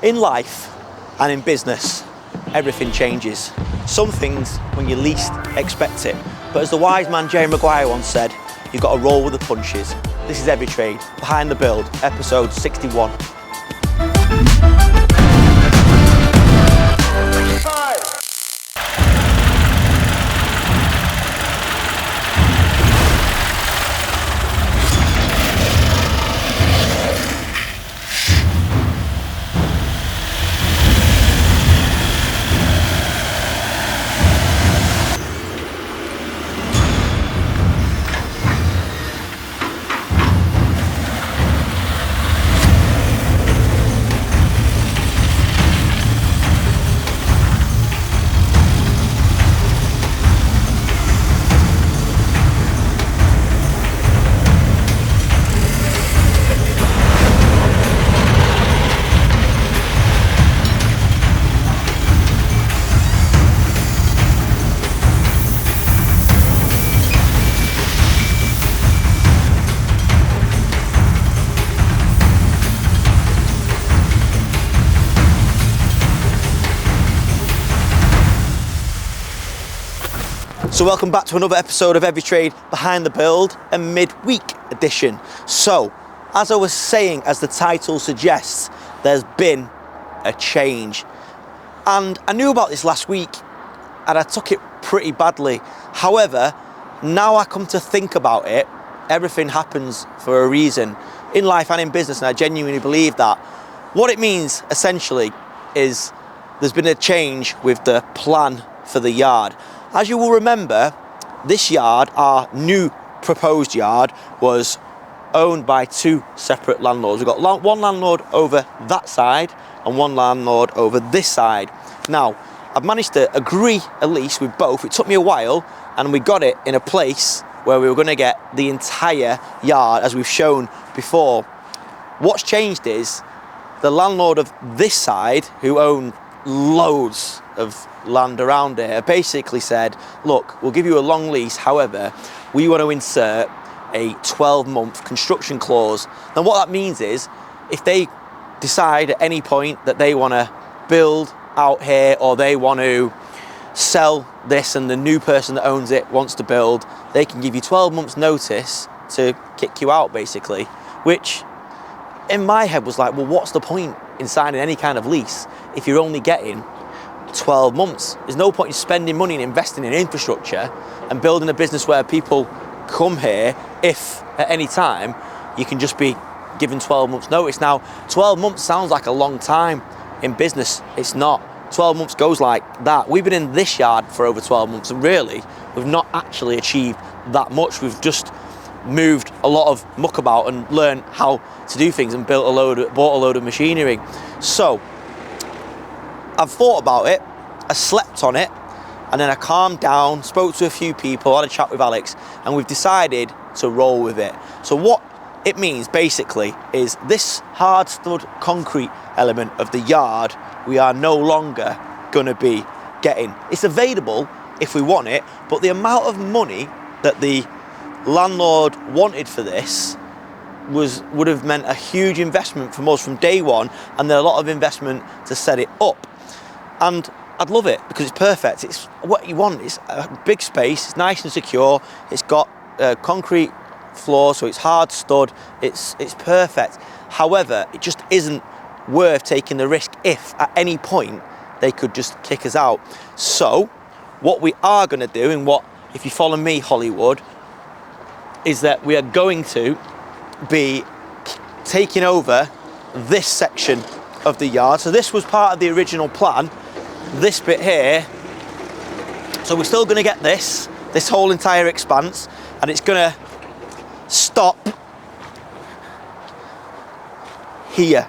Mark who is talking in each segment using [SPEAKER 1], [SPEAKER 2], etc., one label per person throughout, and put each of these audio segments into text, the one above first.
[SPEAKER 1] In life and in business, everything changes. Some things when you least expect it. But as the wise man Jerry Maguire once said, you've got to roll with the punches. This is Every Trade, Behind the Build, episode 61. So welcome back to another episode of Every Trade Behind the Build, a midweek edition. So, as I was saying, as the title suggests, there's been a change. And I knew about this last week and I took it pretty badly. However, now I come to think about it, everything happens for a reason in life and in business, and I genuinely believe that. What it means essentially is there's been a change with the plan for the yard. As you will remember, this yard, our new proposed yard, was owned by two separate landlords. We've got one landlord over that side and one landlord over this side. Now, I've managed to agree a lease with both. It took me a while, and we got it in a place where we were going to get the entire yard, as we've shown before. What's changed is the landlord of this side, who owned loads of land around here, basically said, look, we'll give you a long lease, however, we want to insert a 12-month construction clause. Now what that means is, if they decide at any point that they want to build out here, or they want to sell this and the new person that owns it wants to build, they can give you 12 months notice to kick you out, basically. Which in my head was like, well, what's the point in signing any kind of lease if you're only getting 12 months? There's no point in spending money and investing in infrastructure and building a business where people come here if at any time you can just be given 12 months notice. Now, 12 months sounds like a long time in business. It's not. 12 months goes like that. We've been in this yard for over 12 months and really we've not actually achieved that much. We've just moved a lot of muck about and learned how to do things and bought a load of machinery. So I've thought about it, I slept on it, and then I calmed down, spoke to a few people, had a chat with Alex, and we've decided to roll with it. So what it means basically is this hard stud concrete element of the yard we are no longer gonna be getting. It's available if we want it, but the amount of money that the landlord wanted for this would have meant a huge investment from us from day one, and then a lot of investment to set it up. And I'd love it because it's perfect. It's what you want. It's a big space, it's nice and secure, it's got concrete floor, so it's hard stud, it's perfect. However, it just isn't worth taking the risk if at any point they could just kick us out. So what we are going to do, and what, if you follow me, Hollywood, is that we are going to be taking over this section of the yard. So this was part of the original plan, this bit here. So we're still going to get this whole entire expanse, and it's going to stop here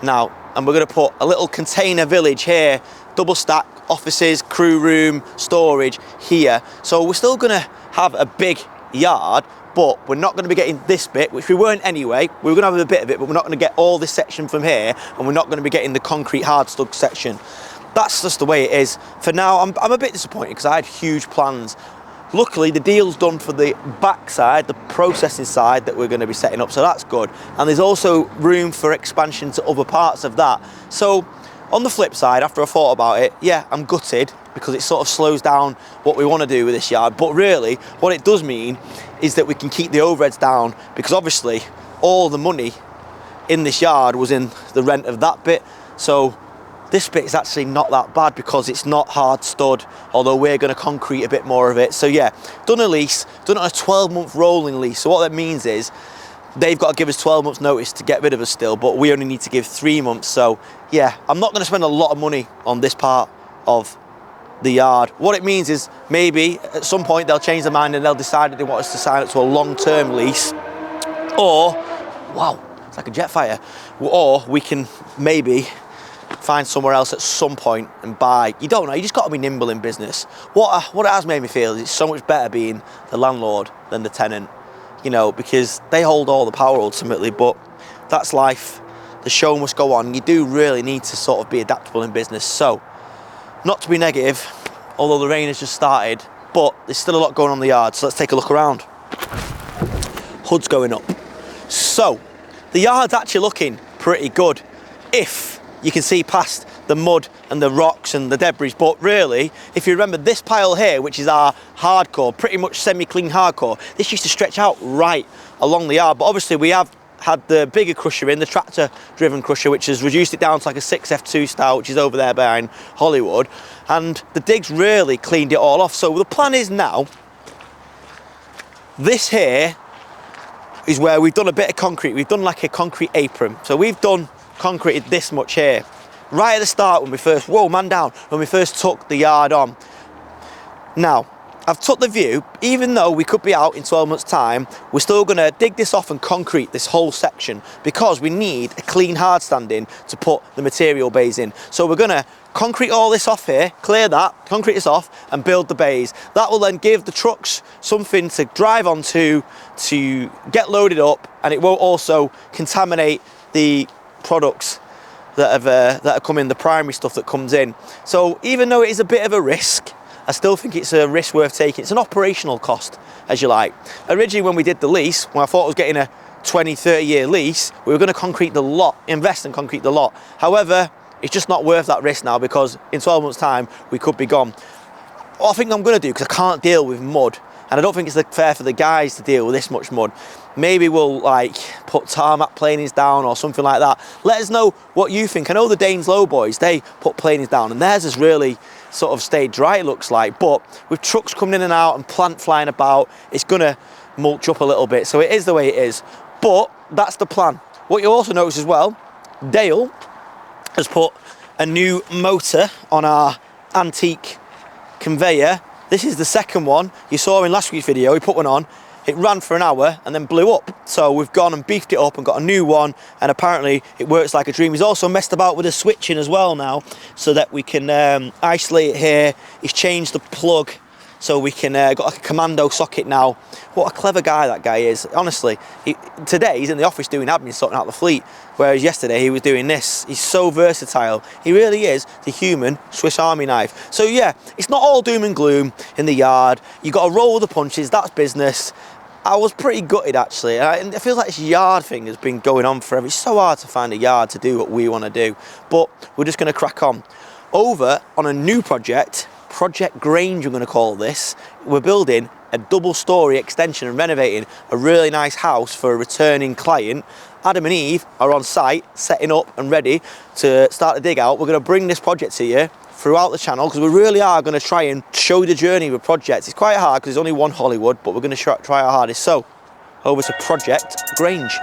[SPEAKER 1] now, and we're going to put a little container village here, double stack offices, crew room, storage here. So we're still going to have a big yard, but we're not going to be getting this bit, which we weren't anyway. We were going to have a bit of it, but we're not going to get all this section from here, and we're not going to be getting the concrete hard stud section. That's just the way it is. For now, I'm a bit disappointed because I had huge plans. luckily the deal's done for the back side, the processing side that we're going to be setting up, so that's good. And there's also room for expansion to other parts of that. So on the flip side, after I thought about it, yeah, I'm gutted because it sort of slows down what we want to do with this yard. But really, what it does mean is that we can keep the overheads down, because obviously all the money in this yard was in the rent of that bit. So this bit is actually not that bad because it's not hard stud, although we're going to concrete a bit more of it. So yeah, done a lease, done it on a 12-month rolling lease. So what that means is they've got to give us 12 months notice to get rid of us still, but we only need to give 3 months. So yeah, I'm not going to spend a lot of money on this part of the yard. What it means is maybe at some point they'll change their mind and they'll decide that they want us to sign up to a long-term lease, or, wow, it's like a jet fire, or we can maybe find somewhere else at some point and buy. You don't know, you just got to be nimble in business. What it has made me feel is it's so much better being the landlord than the tenant, you know, because they hold all the power ultimately, but that's life. The show must go on. You do really need to sort of be adaptable in business. So, not to be negative, although the rain has just started, but there's still a lot going on in the yard, so let's take a look around. Hood's going up. So, the yard's actually looking pretty good, if you can see past the mud and the rocks and the debris. But really, if you remember this pile here, which is our hardcore, pretty much semi-clean hardcore, this used to stretch out right along the yard. But obviously we have had the bigger crusher in, the tractor driven crusher, which has reduced it down to like a 6F2 style, which is over there behind Hollywood. And the dig's really cleaned it all off. So the plan is now, this here is where we've done a bit of concrete. We've done like a concrete apron. So we've done concreted this much here. Right at the start when we first, whoa, man down, when we first took the yard on. Now, I've took the view, even though we could be out in 12 months time, we're still gonna dig this off and concrete this whole section, because we need a clean hard standing to put the material bays in. So we're gonna concrete all this off here, clear that, concrete this off and build the bays. That will then give the trucks something to drive onto, to get loaded up, and it won't also contaminate the products that have come in, the primary stuff that comes in. So even though it is a bit of a risk, I still think it's a risk worth taking. It's an operational cost, as you like. Originally when we did the lease, when I thought I was getting a 20, 30 year lease, we were going to concrete the lot, invest and concrete the lot. However, it's just not worth that risk now, because in 12 months time we could be gone. What I think I'm going to do, because I can't deal with mud, and I don't think it's fair for the guys to deal with this much mud, maybe we'll like put tarmac planings down or something like that. Let us know what you think. I know the Danes Low boys, they put planings down and theirs has really sort of stayed dry, it looks like, but with trucks coming in and out and plant flying about, it's gonna mulch up a little bit. So it is the way it is, but that's the plan. What you also notice as well, Dale has put a new motor on our antique conveyor. This is the second one. You saw in last week's video, we put one on, it ran for an hour and then blew up. So we've gone and beefed it up and got a new one, and apparently it works like a dream. He's also messed about with the switching as well now, so that we can isolate it here. He's changed the plug so we can got like a commando socket now. What a clever guy that guy is, honestly. Today he's in the office doing admin, sorting out the fleet, whereas yesterday he was doing this. He's so versatile. He really is the human Swiss Army knife. So yeah, it's not all doom and gloom in the yard. You got to roll with the punches, that's business. I was pretty gutted actually, and I feel like this yard thing has been going on forever. It's so hard to find a yard to do what we want to do, but we're just going to crack on. Over on a new project, Project Grange we're going to call this, we're building a double-storey extension and renovating a really nice house for a returning client. Adam and Eve are on site, setting up and ready to start the dig out. We're going to bring this project to you throughout the channel, because we really are going to try and show the journey with projects. It's quite hard because there's only one Hollywood, but we're going to try our hardest. So, over to Project Grange.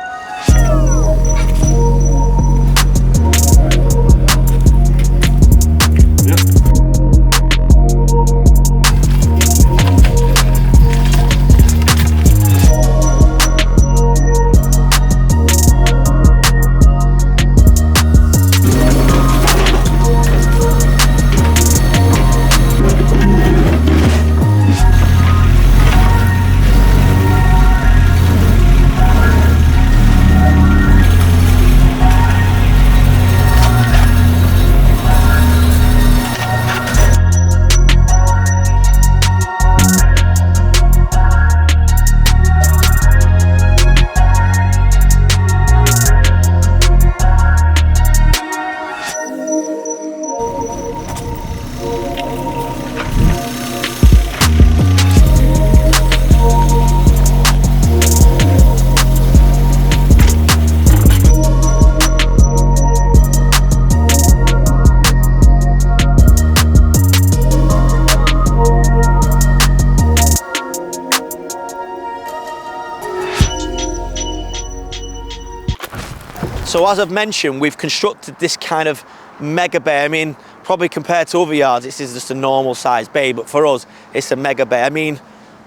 [SPEAKER 1] So as I've mentioned, we've constructed this kind of mega bay. I mean, probably compared to other yards, this is just a normal size bay, but for us, it's a mega bay. I mean,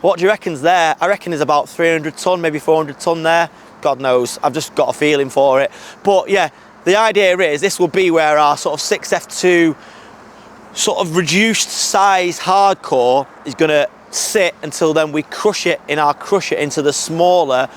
[SPEAKER 1] what do you reckon's there? I reckon there's about 300 ton, maybe 400 ton there. God knows, I've just got a feeling for it. But yeah, the idea is this will be where our sort of 6F2 sort of reduced size hardcore is gonna sit until then we crush it in our crusher into the smaller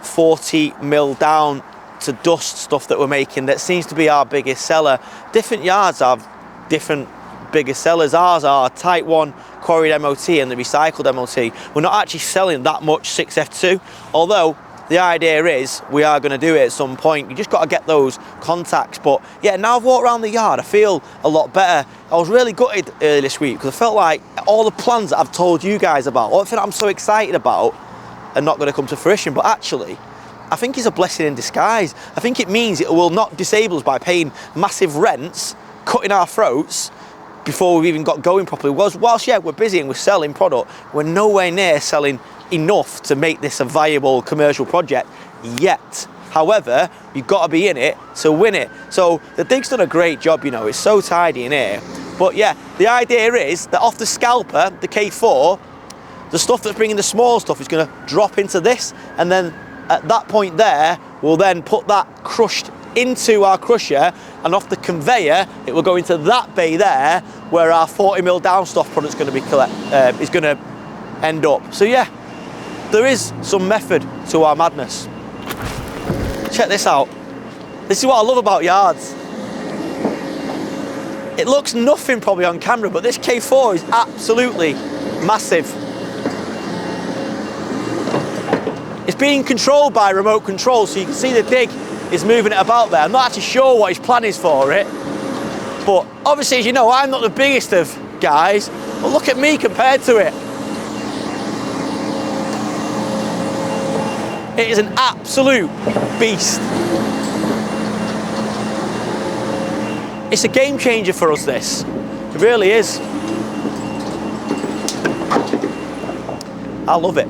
[SPEAKER 1] 40mm down to dust stuff that we're making. That seems to be our biggest seller. Different yards have different biggest sellers. Ours are Type 1 quarried MOT and the recycled MOT. We're not actually selling that much 6F2, although the idea is we are going to do it at some point. You just got to get those contacts. But yeah, now I've walked around the yard, I feel a lot better. I was really gutted earlier this week because I felt like all the plans that I've told you guys about, everything I'm so excited about, are not going to come to fruition. But actually, I think it's a blessing in disguise. I think it means it will not disable us by paying massive rents, cutting our throats before we've even got going properly. Whilst yeah, we're busy and we're selling product, we're nowhere near selling enough to make this a viable commercial project yet. However, you've got to be in it to win it. So the dig's done a great job, you know, it's so tidy in here. But yeah, the idea is that off the scalper, the K4, the stuff that's bringing the small stuff is going to drop into this, and then at that point there, we'll then put that crushed into our crusher, and off the conveyor, it will go into that bay there, where our 40mm down stuff product's going to be is going to end up. So yeah, there is some method to our madness. Check this out. This is what I love about yards. It looks nothing probably on camera, but this K4 is absolutely massive. It's being controlled by remote control, so you can see the dig is moving it about there. I'm not actually sure what his plan is for it, but obviously, as you know, I'm not the biggest of guys, but look at me compared to it. It is an absolute beast. It's a game changer for us, this. It really is. I love it.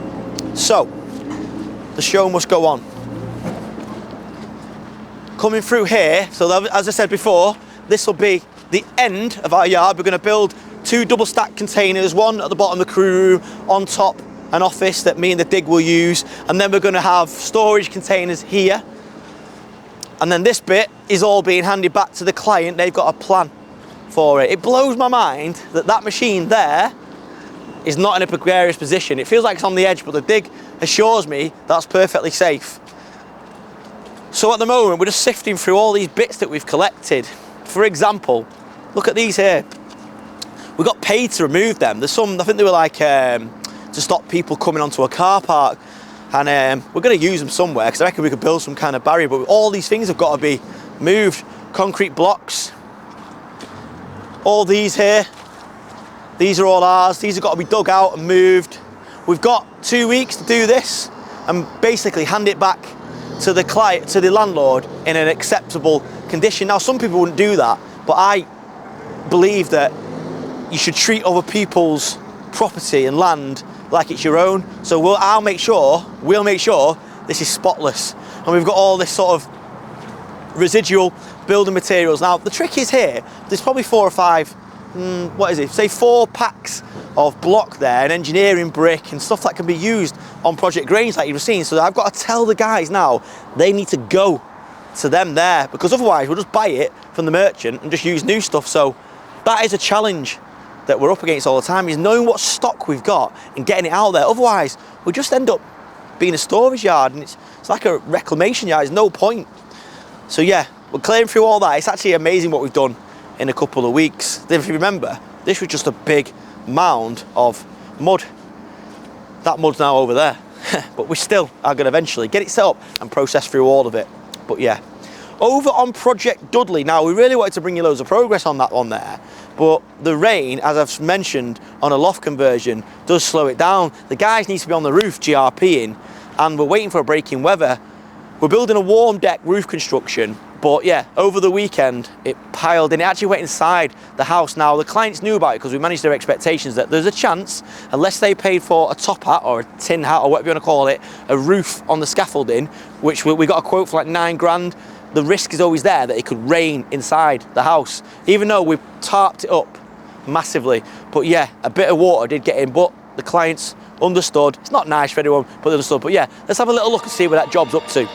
[SPEAKER 1] So, the show must go on. Coming through here, so as I said before, this will be the end of our yard. We're going to build 2 double stack containers, one at the bottom of the crew room, on top an office that me and the dig will use, and then we're going to have storage containers here, and then this bit is all being handed back to the client. They've got a plan for it. It blows my mind that that machine there is not in a precarious position. It feels like it's on the edge, but the dig assures me that's perfectly safe. So at the moment, we're just sifting through all these bits that we've collected. For example, look at these here. We got paid to remove them. There's some, I think they were like to stop people coming onto a car park, and we're going to use them somewhere because I reckon we could build some kind of barrier. But all these things have got to be moved. Concrete blocks. All these here. These are all ours. These have got to be dug out and moved. We've got 2 weeks to do this and basically hand it back to the client, to the landlord, in an acceptable condition. Now, some people wouldn't do that, but I believe that you should treat other people's property and land like it's your own. So we'll make sure this is spotless. And we've got all this sort of residual building materials. Now, the trick is here, there's probably 4 or 5, what is it, say 4 packs of block there, and engineering brick and stuff that can be used on Project Grange like you've seen. So I've got to tell the guys now, they need to go to them there, because otherwise we'll just buy it from the merchant and just use new stuff. So that is a challenge that we're up against all the time, is knowing what stock we've got and getting it out there. Otherwise, we just end up being a storage yard, and it's like a reclamation yard. There's no point. So yeah, we're clearing through all that. It's actually amazing what we've done in a couple of weeks. If you remember, this was just a big mound of mud. That mud's now over there. But we still are going to eventually get it set up and process through all of it. But yeah, over on Project Dudley. Now, we really wanted to bring you loads of progress on that one there, but the rain, as I've mentioned, on a loft conversion does slow it down. The guys need to be on the roof GRPing, and we're waiting for a break in weather. We're building a warm deck roof construction, but yeah, over the weekend it piled in. It actually went inside the house. Now, the clients knew about it because we managed their expectations that there's a chance, unless they paid for a top hat or a tin hat or whatever you want to call it, a roof on the scaffolding, which we got a quote for like 9 grand the risk is always there that it could rain inside the house, even though we've tarped it up massively. But yeah, a bit of water did get in, but the clients understood. It's not nice for anyone, but they understood. But yeah, let's have a little look and see where that job's up to.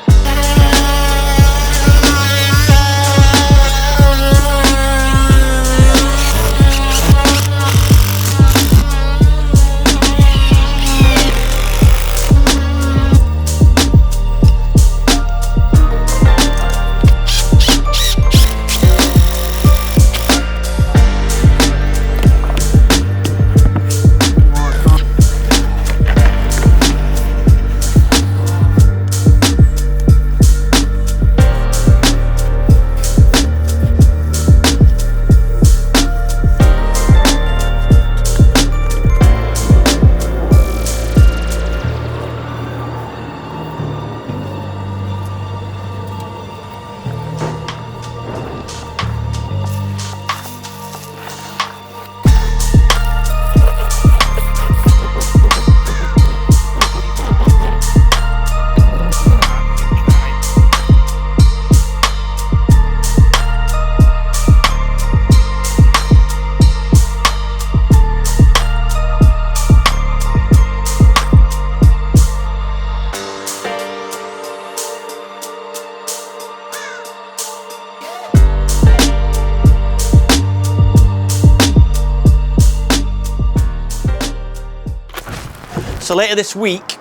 [SPEAKER 1] So later this week,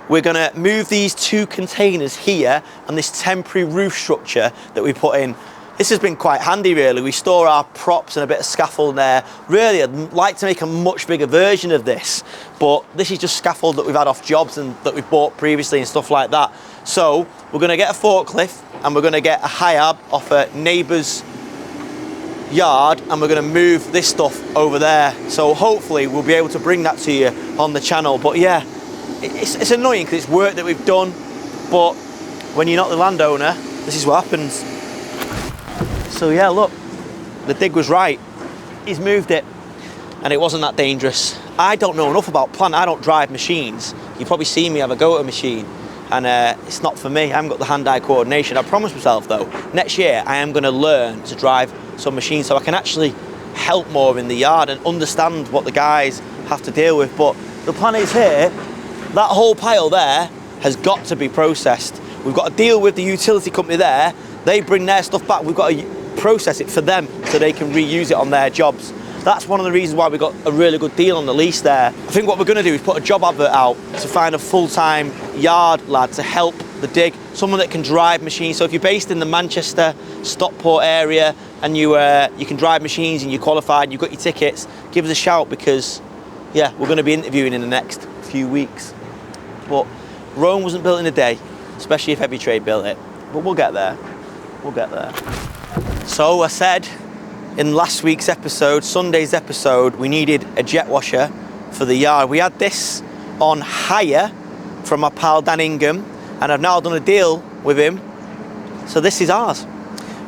[SPEAKER 1] we're gonna move these 2 containers here and this temporary roof structure that we put in. This has been quite handy really. We store our props and a bit of scaffold in there. Really, I'd like to make a much bigger version of this, but this is just scaffold that we've had off jobs and that we've bought previously and stuff like that. So we're gonna get a forklift and we're gonna get a high-ab off a neighbour's yard and we're going to move this stuff over there, so hopefully we'll be able to bring that to you on the channel. But yeah, it's annoying because it's work that we've done, but when you're not the landowner, this is what happens. So yeah, look, the dig was right. He's moved it and it wasn't that dangerous. I don't know enough about plant. I don't drive machines. You probably see me have a go at a machine, and it's not for me. I haven't got the hand-eye coordination. I promised myself though, next year I am going to learn to drive some machines so I can actually help more in the yard and understand what the guys have to deal with. But the plan is here, that whole pile there has got to be processed. We've got to deal with the utility company there. They bring their stuff back. We've got to process it for them so they can reuse it on their jobs. That's one of the reasons why we got a really good deal on the lease there. I think what we're going to do is put a job advert out to find a full-time yard lad to help the dig, someone that can drive machines. So if you're based in the Manchester, Stockport area and you can drive machines and you're qualified, you've got your tickets, give us a shout, because yeah, we're going to be interviewing in the next few weeks. But Rome wasn't built in a day, especially if Heavy Trade built it. But we'll get there. We'll get there. So I said in last week's episode, Sunday's episode, we needed a jet washer for the yard. We had this on hire from my pal Dan Ingham, and I've now done a deal with him. So this is ours.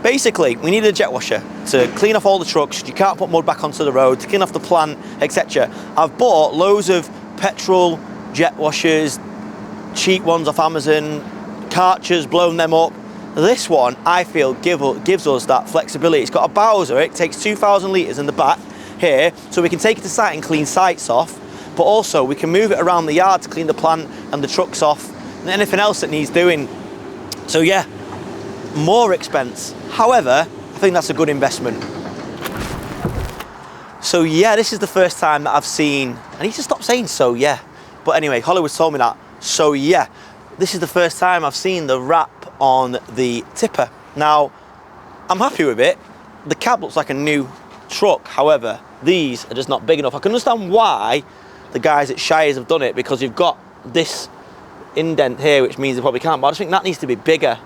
[SPEAKER 1] Basically, we needed a jet washer to clean off all the trucks. You can't put mud back onto the road, to clean off the plant, etc. I've bought loads of petrol jet washers, cheap ones off Amazon, Karchers, blown them up. This one, I feel, gives us that flexibility. It's got a Bowser, it takes 2,000 litres in the back here, so we can take it to site and clean sites off, but also we can move it around the yard to clean the plant and the trucks off, and anything else that needs doing. So yeah, more expense. However, I think that's a good investment. So yeah, this is the first time that I've seen, I need to stop saying so yeah, but anyway, Hollywood told me that. So yeah, this is the first time I've seen the wrap on the tipper. Now, I'm happy with it. The cab looks like a new truck. However, these are just not big enough. I can understand why the guys at Shires have done it, because you've got this indent here, which means they probably can't, but I just think that needs to be bigger.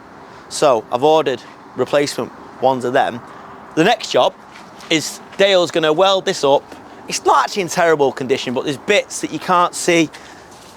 [SPEAKER 1] So I've ordered replacement ones of them. The next job is Dale's gonna weld this up. It's not actually in terrible condition, but there's bits that you can't see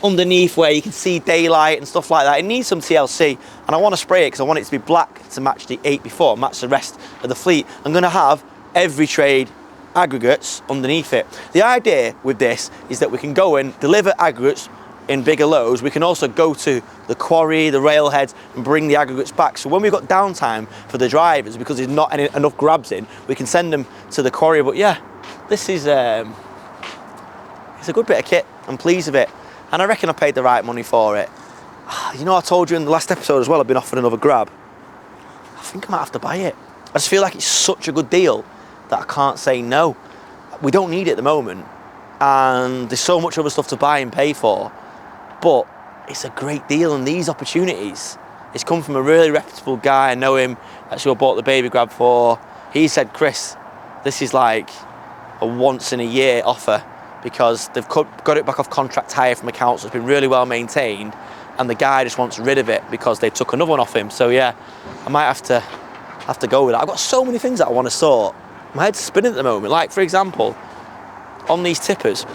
[SPEAKER 1] underneath where you can see daylight and stuff like that. It needs some TLC, and I want to spray it because I want it to be black to match the 8 before, match the rest of the fleet. I'm going to have Every Trade aggregates underneath it. The idea with this is that we can go and deliver aggregates in bigger loads, we can also go to the quarry, the railheads, and bring the aggregates back. So when we've got downtime for the drivers, because there's not enough grabs in, we can send them to the quarry. But yeah, this is it's a good bit of kit. I'm pleased with it, and I reckon I paid the right money for it. You know, I told you in the last episode as well, I've been offered another grab. I think I might have to buy it. I just feel like it's such a good deal that I can't say no. We don't need it at the moment, and there's so much other stuff to buy and pay for, but it's a great deal. And these opportunities, it's come from a really reputable guy. I know him, that's who I bought the baby grab for. He said, Chris, this is like a once in a year offer, because they've got it back off contract hire from a council. It's been really well maintained, and the guy just wants rid of it because they took another one off him. So yeah, I might have to go with that. I've got so many things that I want to sort. My head's spinning at the moment. Like, for example, on these tippers,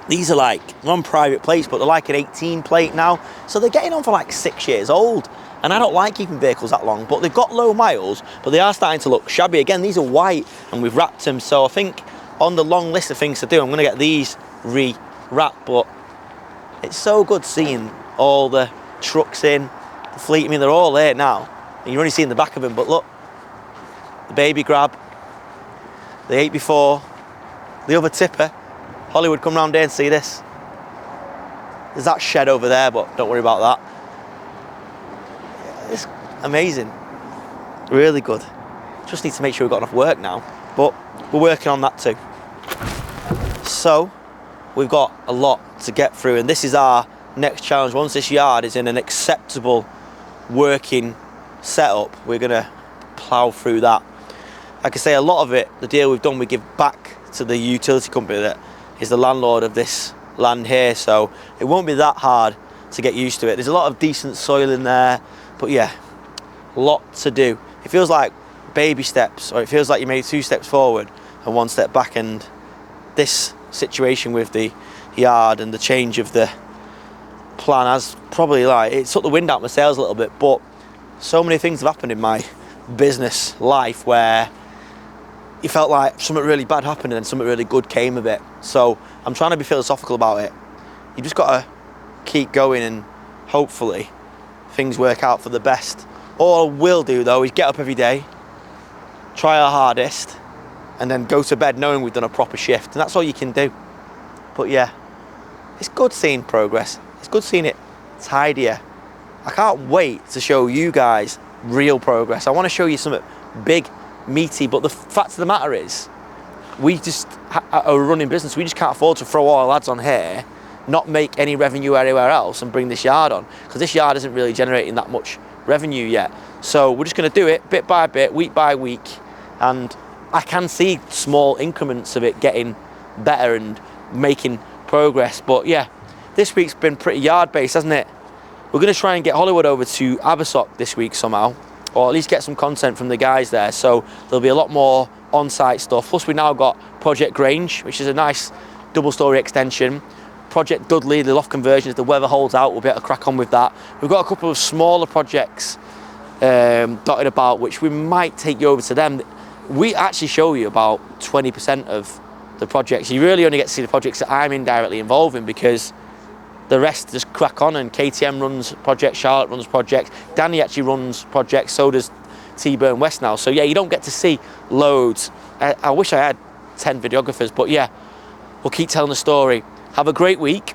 [SPEAKER 1] these are like, they're on private plates, but they're like an 18 plate now. So they're getting on for like 6 years old. And I don't like keeping vehicles that long, but they've got low miles, but they are starting to look shabby. Again, these are white and we've wrapped them. So I think on the long list of things to do, I'm gonna get these re-wrapped. But it's so good seeing all the trucks in, the fleet. I mean, they're all there now. And you're only seeing the back of them, but look, the baby grab, the 8x4, the other tipper. Hollywood, come round here and see this. There's that shed over there, but don't worry about that. It's amazing, really good. Just need to make sure we've got enough work now, but we're working on that too. So we've got a lot to get through, and this is our next challenge. Once this yard is in an acceptable working setup, we're gonna plow through that. Like I say, a lot of it, the deal we've done, we give back to the utility company that is the landlord of this land here, so it won't be that hard to get used to it. There's a lot of decent soil in there, but yeah, a lot to do. It feels like baby steps, or it feels like you made 2 steps forward and 1 step back, and this situation with the yard and the change of the plan has probably, like, it took the wind out of my sails a little bit. But so many things have happened in my business life where you felt like something really bad happened and then something really good came of it. So I'm trying to be philosophical about it. You just got to keep going, and hopefully things work out for the best. All we'll do though is get up every day, try our hardest, and then go to bed knowing we've done a proper shift, and that's all you can do. But yeah, it's good seeing progress. It's good seeing it tidier. I can't wait to show you guys real progress. I want to show you something big, meaty, but the fact of the matter is, we just are a running business. We just can't afford to throw all our lads on here, not make any revenue anywhere else, and bring this yard on, because this yard isn't really generating that much revenue yet. So we're just going to do it bit by bit, week by week, and I can see small increments of it getting better and making progress. But yeah, this week's been pretty yard based, hasn't it? We're going to try and get Hollywood over to 𝗕𝗨𝗟𝗃 this week somehow, or at least get some content from the guys there. So there'll be a lot more on-site stuff. Plus we now got Project Grange, which is a nice double-story extension. Project Dudley, the loft conversion, if the weather holds out, we'll be able to crack on with that. We've got a couple of smaller projects dotted about, which we might take you over to them. We actually show you about 20% of the projects. You really only get to see the projects that I'm indirectly involved in, because the rest just crack on, and KTM runs projects, Charlotte runs projects, Danny actually runs projects, so does T-Burn West now. So yeah, you don't get to see loads. I wish I had 10 videographers, but yeah, we'll keep telling the story. Have a great week.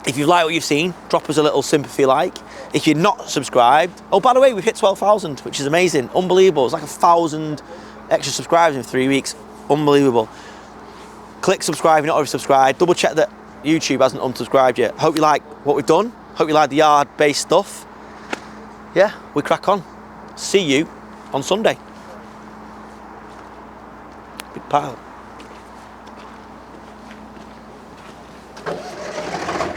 [SPEAKER 1] If you like what you've seen, drop us a little sympathy like. If you're not subscribed, oh, by the way, we've hit 12,000, which is amazing, unbelievable. It's like 1,000 extra subscribers in 3 weeks, unbelievable. Click subscribe if you're not already subscribed. Double check that YouTube hasn't unsubscribed yet. Hope you like what we've done. Hope you like the yard-based stuff. Yeah, we crack on. See you on Sunday. Big pile.